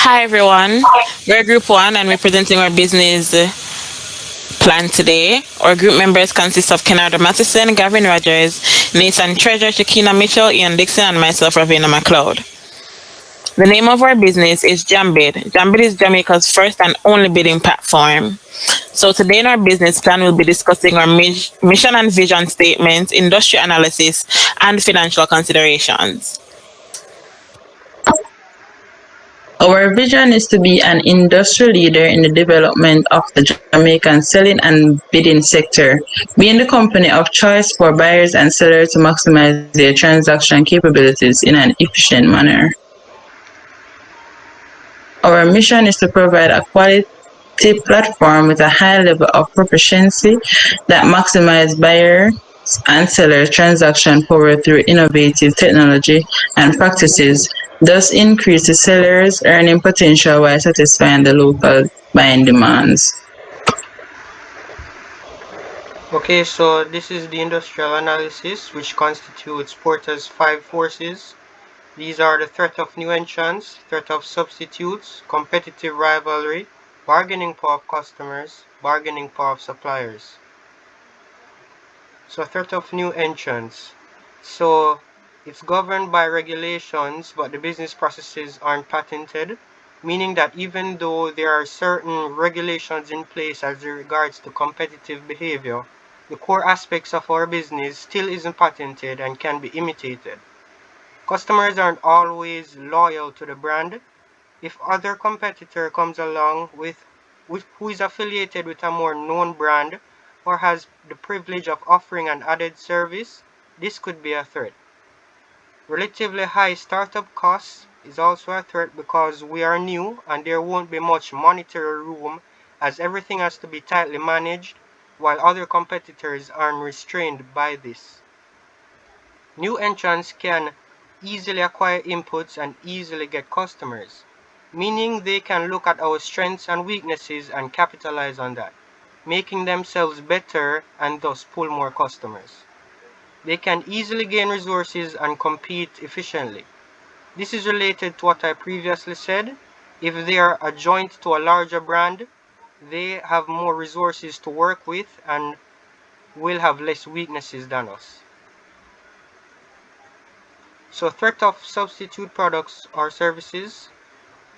Hi everyone, we're Group 1 and we're presenting our business plan today. Our group members consist of Kennard Matheson, Gavin Rogers, Nathan Treasure, Shakina Mitchell, Ian Dixon, and myself, Ravina McLeod. The name of our business is Jambid. Jambid is Jamaica's first and only bidding platform. So today in our business plan, we'll be discussing our mission and vision statements, industry analysis, and financial considerations. Our vision is to be an industry leader in the development of the Jamaican selling and bidding sector, being the company of choice for buyers and sellers to maximize their transaction capabilities in an efficient manner. Our mission is to provide a quality platform with a high level of proficiency that maximizes buyer and seller transaction power through innovative technology and practices, thus increase the seller's earning potential while satisfying the local buying demands. Okay, so this is the industrial analysis, which constitutes Porter's five forces. These are the threat of new entrants, threat of substitutes, competitive rivalry, bargaining power of customers, bargaining power of suppliers. So threat of new entrants. So it's governed by regulations, but the business processes aren't patented, meaning that even though there are certain regulations in place as regards to competitive behavior, the core aspects of our business still isn't patented and can be imitated. Customers aren't always loyal to the brand. If other competitor comes along with who is affiliated with a more known brand or has the privilege of offering an added service, this could be a threat. Relatively high startup costs is also a threat because we are new and there won't be much monetary room as everything has to be tightly managed while other competitors are restrained by this. New entrants can easily acquire inputs and easily get customers, meaning they can look at our strengths and weaknesses and capitalize on that, making themselves better and thus pull more customers. They can easily gain resources and compete efficiently. This is related to what I previously said. If they are adjoint to a larger brand, they have more resources to work with and will have less weaknesses than us. So threat of substitute products or services.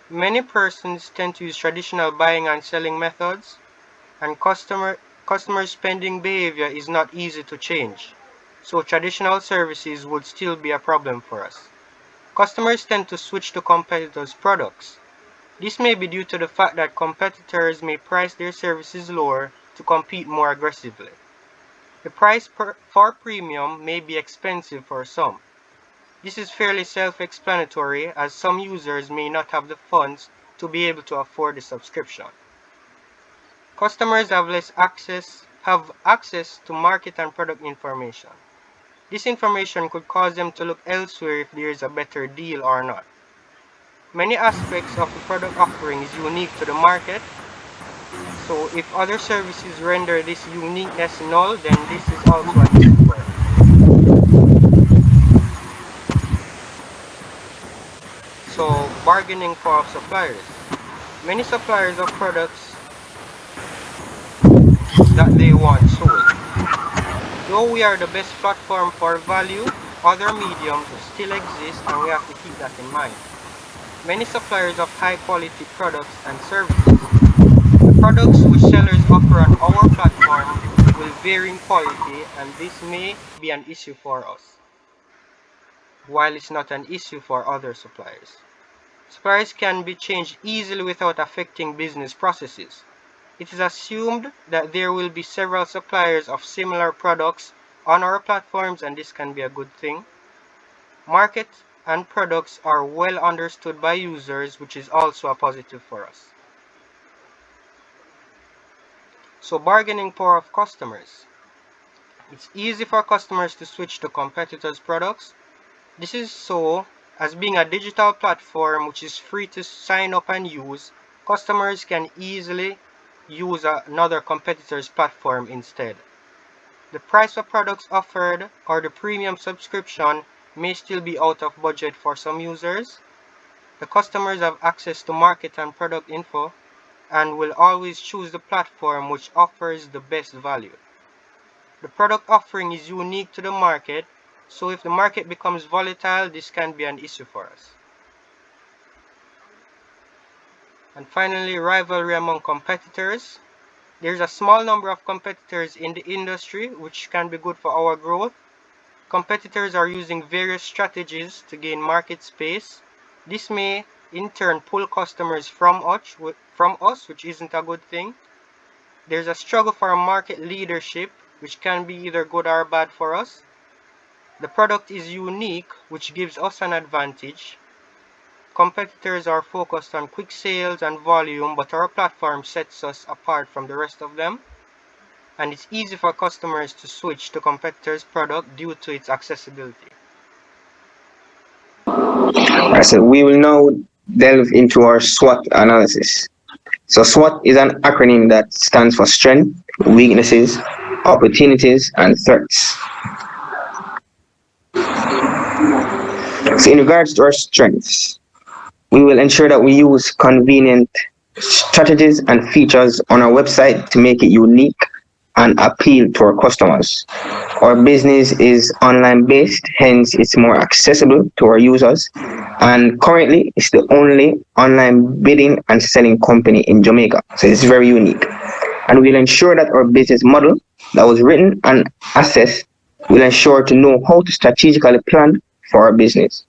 Many persons tend to use traditional buying and selling methods, and customer spending behavior is not easy to change. So traditional services would still be a problem for us. Customers tend to switch to competitors' products. This may be due to the fact that competitors may price their services lower to compete more aggressively. The price for premium may be expensive for some. This is fairly self-explanatory as some users may not have the funds to be able to afford the subscription. Customers have access to market and product information. This information could cause them to look elsewhere if there is a better deal or not. Many aspects of the product offering is unique to the market, so if other services render this uniqueness null, then this is also an issue for us. So bargaining for suppliers. Many suppliers of products that they want sold. Though we are the best platform for value, other mediums still exist and we have to keep that in mind. Many suppliers of high quality products and services. The products which sellers offer on our platform will vary in quality and this may be an issue for us, while it's not an issue for other suppliers. Suppliers can be changed easily without affecting business processes. It is assumed that there will be several suppliers of similar products on our platforms and this can be a good thing. Market and products are well understood by users, which is also a positive for us. So bargaining power of customers. It's easy for customers to switch to competitors' products. This is so as being a digital platform which is free to sign up and use, customers can easily use another competitor's platform instead. The price of products offered or the premium subscription may still be out of budget for some users. The customers have access to market and product info and will always choose the platform which offers the best value. The product offering is unique to the market, so if the market becomes volatile, this can be an issue for us. And finally, rivalry among competitors. There's a small number of competitors in the industry, which can be good for our growth. Competitors are using various strategies to gain market space. This may in turn pull customers from us, which isn't a good thing. There's a struggle for market leadership, which can be either good or bad for us. The product is unique, which gives us an advantage. Competitors are focused on quick sales and volume, but our platform sets us apart from the rest of them. And it's easy for customers to switch to competitors' product due to its accessibility. So we will now delve into our SWOT analysis. So SWOT is an acronym that stands for strength, weaknesses, opportunities, and threats. So in regards to our strengths, we will ensure that we use convenient strategies and features on our website to make it unique and appeal to our customers. Our business is online based, hence it's more accessible to our users. And currently, it's the only online bidding and selling company in Jamaica. So it's very unique. And we'll ensure that our business model that was written and assessed will ensure to know how to strategically plan for our business.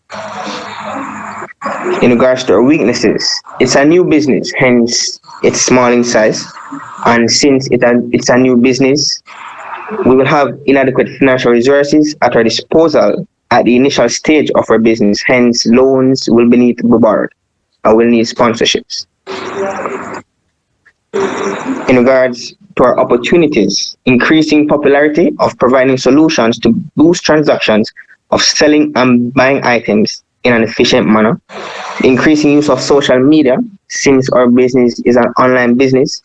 In regards to our weaknesses, it's a new business, hence it's small in size. And since it's a new business, we will have inadequate financial resources at our disposal at the initial stage of our business. Hence, loans will need to be borrowed and will need sponsorships. In regards to our opportunities, increasing popularity of providing solutions to boost transactions of selling and buying items in an efficient manner, increasing use of social media, since our business is an online business,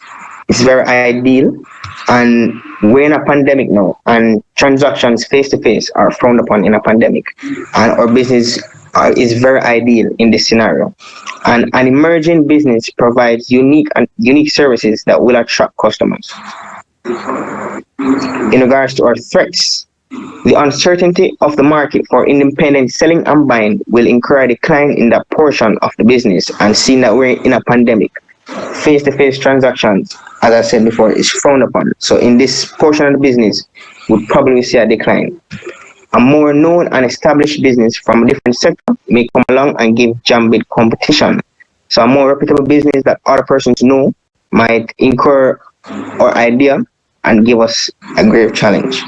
is very ideal. And we're in a pandemic now, and transactions face to face are frowned upon in a pandemic. And our business is very ideal in this scenario. And an emerging business provides unique services that will attract customers. In regards to our threats, the uncertainty of the market for independent selling and buying will incur a decline in that portion of the business, and seeing that we're in a pandemic, face-to-face transactions, as I said before, is frowned upon. So in this portion of the business, we'll probably see a decline. A more known and established business from a different sector may come along and give Jambid competition. So a more reputable business that other persons know might incur our idea and give us a great challenge.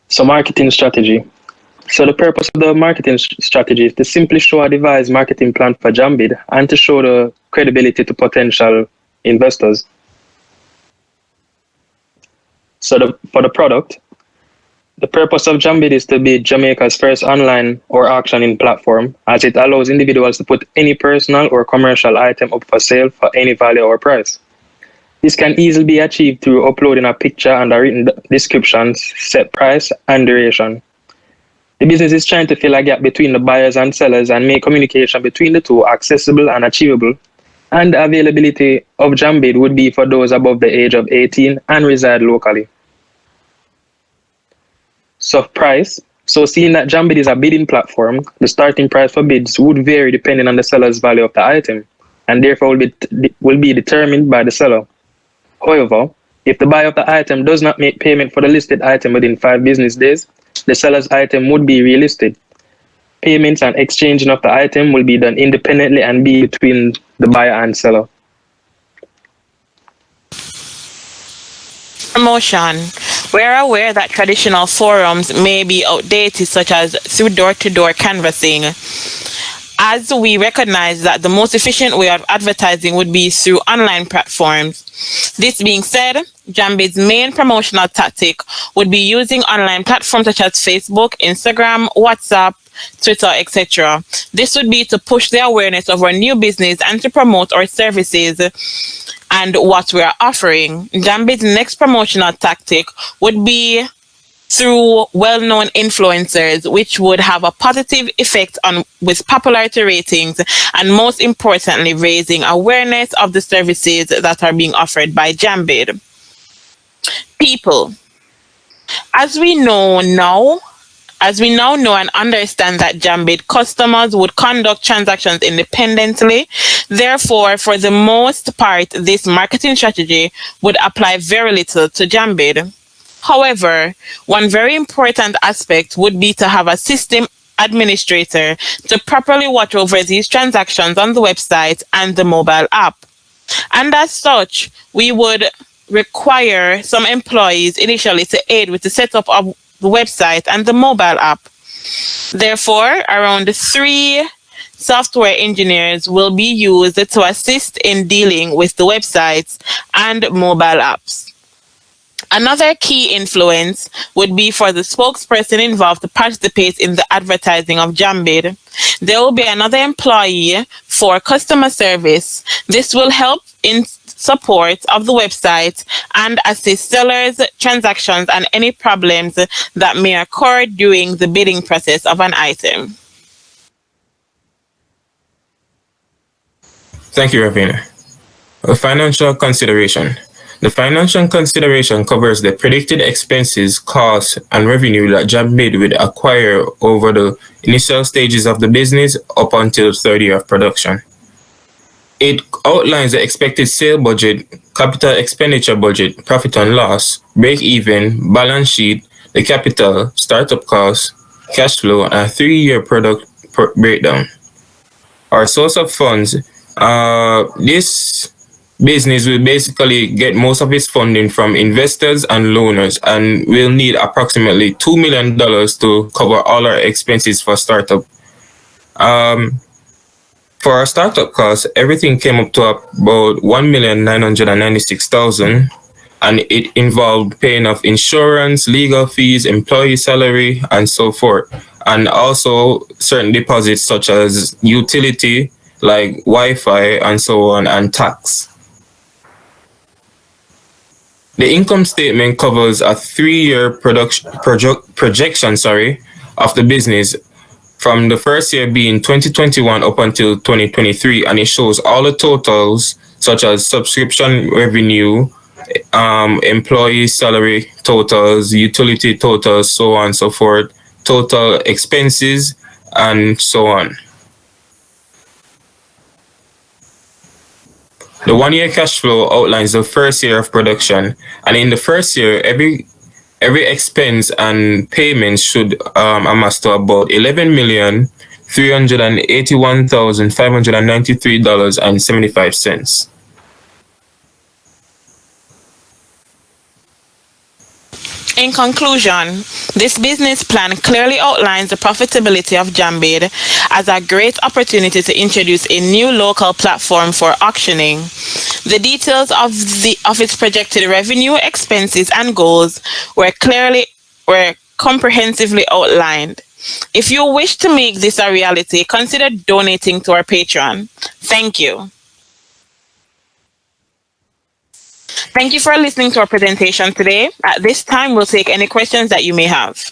So marketing strategy. So the purpose of the marketing strategy is to simply show a devised marketing plan for Jambid and to show the credibility to potential investors. So for the product, the purpose of Jambid is to be Jamaica's first online or auctioning platform, as it allows individuals to put any personal or commercial item up for sale for any value or price. This can easily be achieved through uploading a picture and a written description, set price, and duration. The business is trying to fill a gap between the buyers and sellers and make communication between the two accessible and achievable. And the availability of Jambid would be for those above the age of 18 and reside locally. So price. So seeing that Jambid is a bidding platform, the starting price for bids would vary depending on the seller's value of the item, and therefore will be determined by the seller. However, if the buyer of the item does not make payment for the listed item within 5 business days, the seller's item would be relisted. Payments and exchanging of the item will be done independently and be between the buyer and seller. Promotion. We are aware that traditional forums may be outdated, such as through door-to-door canvassing, as we recognize that the most efficient way of advertising would be through online platforms. This being said, Jambid's main promotional tactic would be using online platforms such as Facebook, Instagram, WhatsApp, Twitter, etc. This would be to push the awareness of our new business and to promote our services and what we are offering. Jambid's next promotional tactic would be through well-known influencers, which would have a positive effect on with popularity ratings and most importantly raising awareness of the services that are being offered by Jambid. People, as we know now, as we now know and understand that Jambid customers would conduct transactions independently, therefore, for the most part, this marketing strategy would apply very little to Jambid. However, one very important aspect would be to have a system administrator to properly watch over these transactions on the website and the mobile app. And as such, we would require some employees initially to aid with the setup of the website and the mobile app. Therefore, around 3 software engineers will be used to assist in dealing with the websites and mobile apps. Another key influence would be for the spokesperson involved to participate in the advertising of Jambid. There will be another employee for customer service. This will help in support of the website and assist sellers, transactions, and any problems that may occur during the bidding process of an item. Thank you, Ravina. A financial consideration. The financial consideration covers the predicted expenses, costs, and revenue that Jambid would acquire over the initial stages of the business up until the third year of production. It outlines the expected sale budget, capital expenditure budget, profit and loss, break-even, balance sheet, the capital, startup costs, cash flow, and a 3-year product breakdown. Our source of funds, this business will basically get most of its funding from investors and loaners and will need approximately $2 million to cover all our expenses for startup. For our startup costs, everything came up to about $1,996,000, and it involved paying off insurance, legal fees, employee salary, and so forth, and also certain deposits such as utility like Wi-Fi and so on, and tax. The income statement covers a 3-year projection of the business from the first year being 2021 up until 2023, and it shows all the totals such as subscription revenue, employee salary totals, utility totals, so on and so forth, total expenses, and so on. The 1-year cash flow outlines the first year of production, and in the first year, every expense and payment should amass to about $11,381,593.75. In conclusion, this business plan clearly outlines the profitability of Jambid as a great opportunity to introduce a new local platform for auctioning. The details of its projected revenue, expenses, and goals were comprehensively outlined. If you wish to make this a reality, consider donating to our Patreon. Thank you. Thank you for listening to our presentation today. At this time, we'll take any questions that you may have.